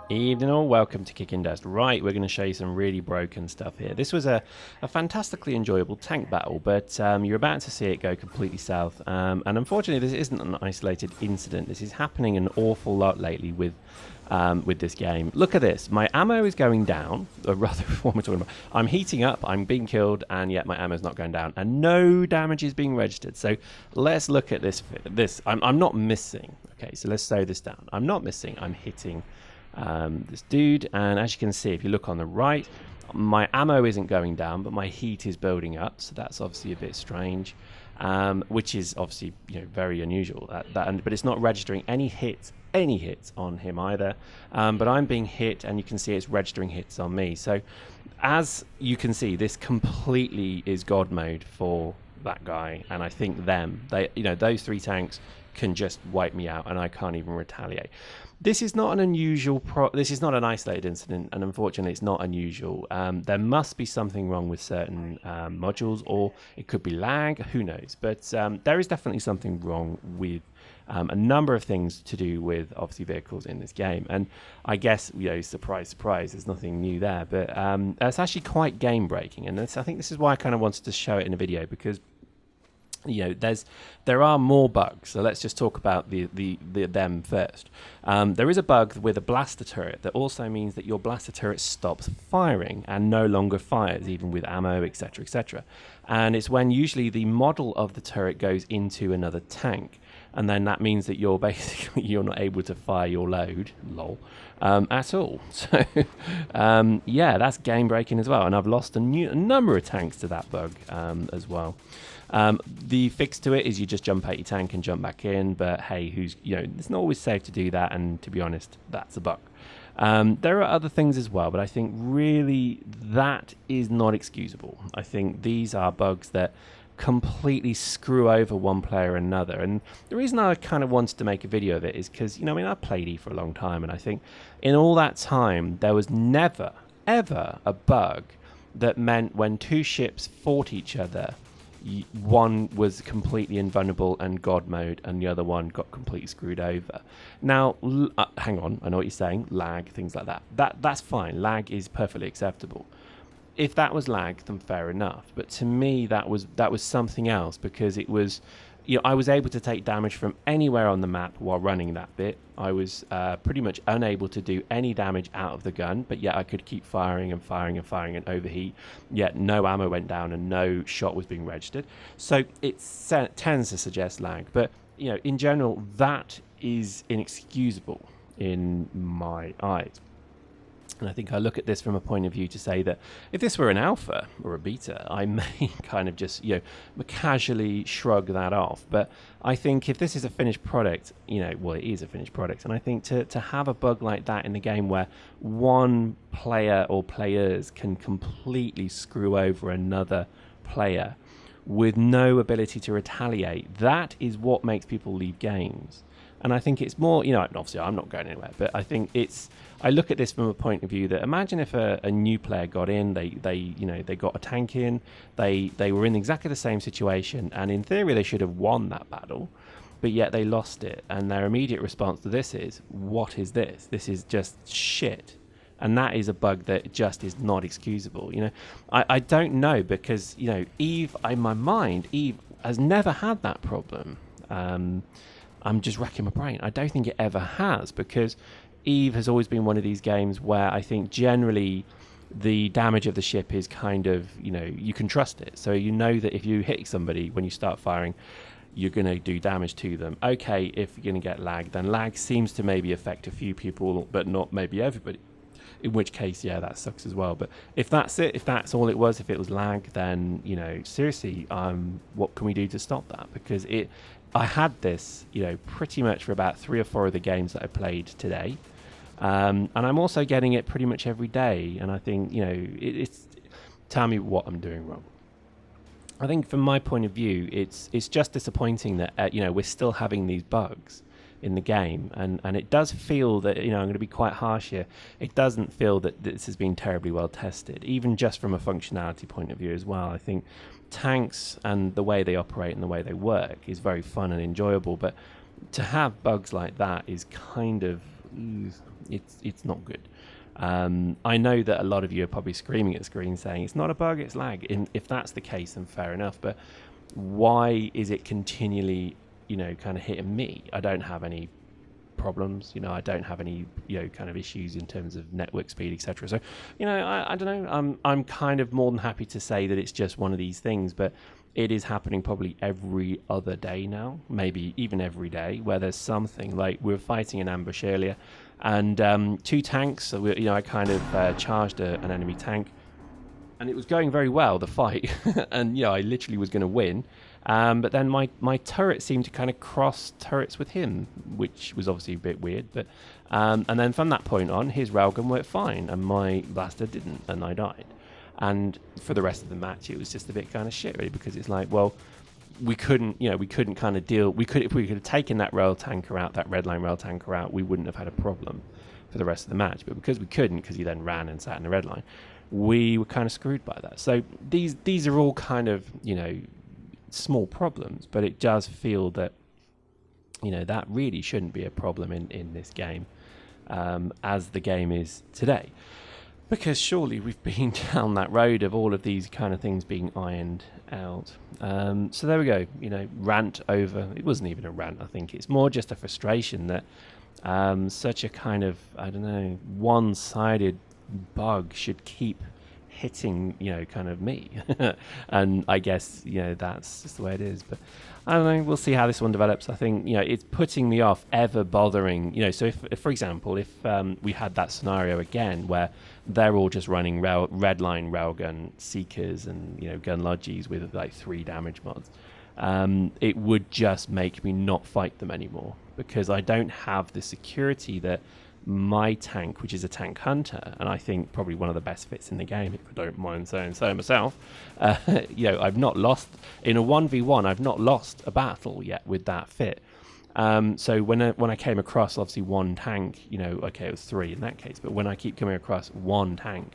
Evening all, welcome to Kicking Dust. Right, we're going to show you some really broken stuff here. This was a fantastically enjoyable tank battle, but you're about to see it go completely south. And unfortunately, this isn't an isolated incident. This is happening an awful lot lately with this game. Look at this. My ammo is going down, or rather, what am I talking about? I'm heating up, I'm being killed, and yet my ammo is not going down, and no damage is being registered. So let's look at this. I'm not missing. Okay, so let's slow this down. I'm not missing. I'm hitting this dude, and as you can see, if you look on the right, my ammo isn't going down, but my heat is building up, so that's obviously a bit strange, which is obviously very unusual. But it's not registering any hits on him either. But I'm being hit, and you can see it's registering hits on me. So as you can see, this completely is God mode for that guy, and I think those three tanks can just wipe me out, and I can't even retaliate. This is not an unusual this is not an isolated incident, and unfortunately it's not unusual. There must be something wrong with certain modules, or it could be lag, who knows. But there is definitely something wrong with a number of things to do with obviously vehicles in this game. And I guess, surprise, surprise, there's nothing new there, but it's actually quite game breaking. And I think this is why I kind of wanted to show it in a video, because there are more bugs. So let's just talk about them first. There is a bug with a blaster turret that also means that your blaster turret stops firing and no longer fires, even with ammo, etc., etc. And it's when usually the model of the turret goes into another tank, and then that means that you're not able to fire your load, lol, at all. So yeah, that's game breaking as well. And I've lost a number of tanks to that bug as well. The fix to it is you just jump out your tank and jump back in, but hey, it's not always safe to do that, and to be honest, that's a bug. There are other things as well, but I think really that is not excusable. I think these are bugs that completely screw over one player or another, and the reason I kind of wanted to make a video of it is because I've played E for a long time, and I think in all that time there was never ever a bug that meant when two ships fought each other, one was completely invulnerable and God mode, and the other one got completely screwed over. Now, hang on, I know what you're saying, lag, things like that. That's fine, lag is perfectly acceptable. If that was lag, then fair enough. But to me, that was something else, because it was, I was able to take damage from anywhere on the map while running that bit. I was pretty much unable to do any damage out of the gun, but yet I could keep firing and firing and firing and overheat, yet no ammo went down and no shot was being registered. So it tends to suggest lag. But, in general, that is inexcusable in my eyes. And I think I look at this from a point of view to say that if this were an alpha or a beta, I may kind of just, casually shrug that off. But I think if this is a finished product, well, it is a finished product. And I think to have a bug like that in the game where one player or players can completely screw over another player with no ability to retaliate, that is what makes people leave games. And I think it's more, obviously I'm not going anywhere, but I think I look at this from a point of view that imagine if a new player got in, they got a tank in, they were in exactly the same situation, and in theory they should have won that battle, but yet they lost it, and their immediate response to this is, what is this? This is just shit. And that is a bug that just is not excusable. I don't know, because, Eve, in my mind, Eve has never had that problem. I'm just racking my brain. I don't think it ever has, because Eve has always been one of these games where I think generally the damage of the ship is kind of, you can trust it. So that if you hit somebody when you start firing, you're going to do damage to them. Okay, if you're going to get lag, then lag seems to maybe affect a few people, but not maybe everybody. In which case, yeah, that sucks as well. But if that's it, if that's all it was, if it was lag, then, seriously, what can we do to stop that? Because I had this, pretty much for about 3 or 4 of the games that I played today. And I'm also getting it pretty much every day. And I think, it's tell me what I'm doing wrong. I think from my point of view, it's just disappointing that, we're still having these bugs in the game. And it does feel that, I'm going to be quite harsh here. It doesn't feel that this has been terribly well tested, even just from a functionality point of view as well. I think tanks and the way they operate and the way they work is very fun and enjoyable, but to have bugs like that is kind of it's not good. I know that a lot of you are probably screaming at the screen saying it's not a bug, it's lag. If that's the case, then fair enough. But why is it continually, kind of hitting me? I don't have any problems. I don't have any, kind of issues in terms of network speed, etc. So, I don't know. I'm kind of more than happy to say that it's just one of these things, but it is happening probably every other day now, maybe even every day, where there's something. Like, we were fighting an ambush earlier, and 2 tanks. So I kind of charged an enemy tank, and it was going very well, the fight, and I literally was going to win. But then my turret seemed to kind of cross turrets with him, which was obviously a bit weird. But and then from that point on, his railgun worked fine, and my blaster didn't, and I died. And for the rest of the match, it was just a bit kind of shit, really, because it's like, well, we couldn't kind of deal. If we could have taken that rail tanker out, that red line rail tanker out, we wouldn't have had a problem for the rest of the match. But because we couldn't, because he then ran and sat in the red line, we were kind of screwed by that. So these are all kind of small problems, but it does feel that that really shouldn't be a problem in this game, as the game is today. Because surely we've been down that road of all of these kind of things being ironed out. So there we go. Rant over. It wasn't even a rant, I think. It's more just a frustration that such a kind of, I don't know, one-sided bug should keep hitting, kind of me. And I guess, that's just the way it is. But I don't know. We'll see how this one develops. I think, it's putting me off ever bothering. So if for example, if we had that scenario again where they're all just running red line railgun seekers and, gun lodges with like 3 damage mods, it would just make me not fight them anymore, because I don't have the security that my tank, which is a tank hunter, and I think probably one of the best fits in the game, if I don't mind saying so myself, I've not lost in a 1v1. I've not lost a battle yet with that fit. So when I came across obviously one tank, okay, it was 3 in that case, but when I keep coming across one tank,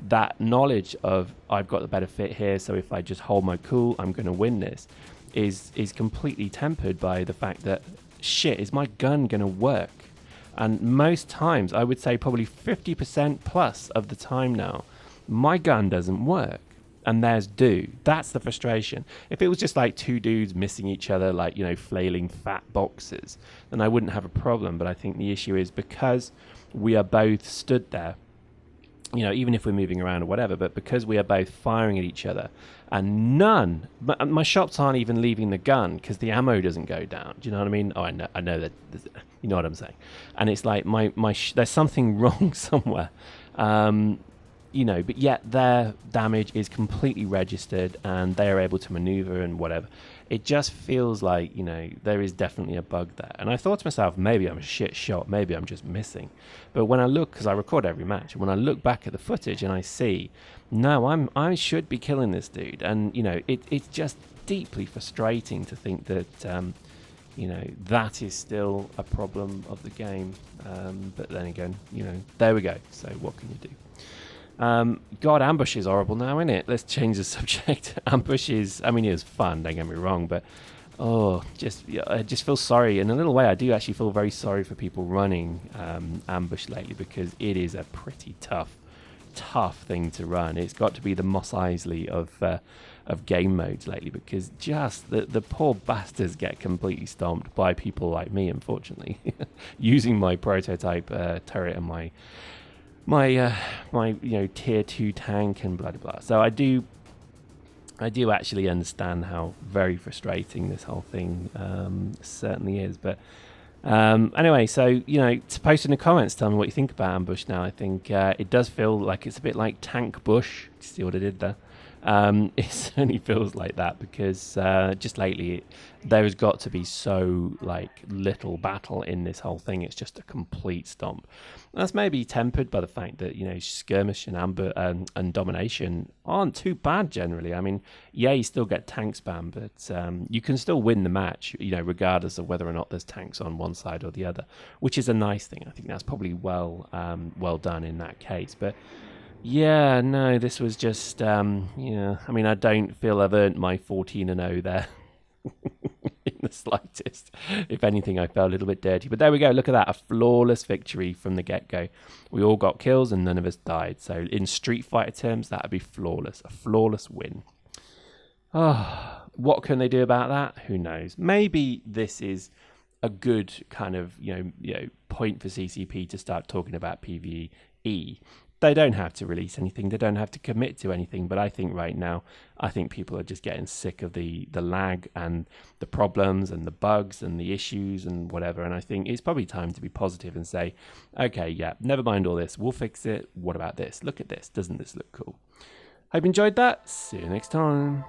that knowledge of I've got the better fit here, so if I just hold my cool, I'm going to win this, is completely tempered by the fact that shit, is my gun going to work? And most times, I would say probably 50% plus of the time now, my gun doesn't work. And theirs do. That's the frustration. If it was just like 2 dudes missing each other, like, flailing fat boxes, then I wouldn't have a problem. But I think the issue is because we are both stood there, even if we're moving around or whatever, but because we are both firing at each other, and my shots aren't even leaving the gun because the ammo doesn't go down. Do you know what I mean? Oh, I know that. You know what I'm saying? And it's like there's something wrong somewhere. But yet their damage is completely registered and they are able to maneuver and whatever. It just feels like, there is definitely a bug there. And I thought to myself, maybe I'm a shit shot, maybe I'm just missing. But when I look, because I record every match, and when I look back at the footage and I see, no, I should be killing this dude. And, it's just deeply frustrating to think that, that is still a problem of the game. But then again, there we go. So what can you do? God, ambush is horrible now, isn't it? Let's change the subject. Ambush is, it was fun, don't get me wrong, but I just feel sorry. In a little way, I do actually feel very sorry for people running ambush lately, because it is a pretty tough thing to run. It's got to be the Mos Eisley of game modes lately, because just the poor bastards get completely stomped by people like me, unfortunately, using my prototype turret and my tier 2 tank and blah blah blah. So I do actually understand how very frustrating this whole thing certainly is. But anyway, so to post in the comments, tell me what you think about ambush now. I think it does feel like it's a bit like tank bush. See what I did there? It certainly feels like that, because just lately there has got to be so little battle in this whole thing. It's just a complete stomp. And that's maybe tempered by the fact that skirmish and amber and domination aren't too bad generally. You still get tank spam, but you can still win the match, regardless of whether or not there's tanks on one side or the other, which is a nice thing. I think that's probably well done in that case. But yeah, no, this was just, I don't feel I've earned my 14-0 there. the slightest. If anything, I felt a little bit dirty. But there we go. Look at that. A flawless victory from the get-go. We all got kills and none of us died. So in Street Fighter terms, that would be flawless. A flawless win. Oh, what can they do about that? Who knows? Maybe this is a good kind of point for CCP to start talking about PvE. They don't have to release anything. They don't have to commit to anything. But I think right now, I think people are just getting sick of the lag and the problems and the bugs and the issues and whatever. And I think it's probably time to be positive and say, okay, yeah, never mind all this. We'll fix it. What about this? Look at this. Doesn't this look cool? Hope you enjoyed that. See you next time.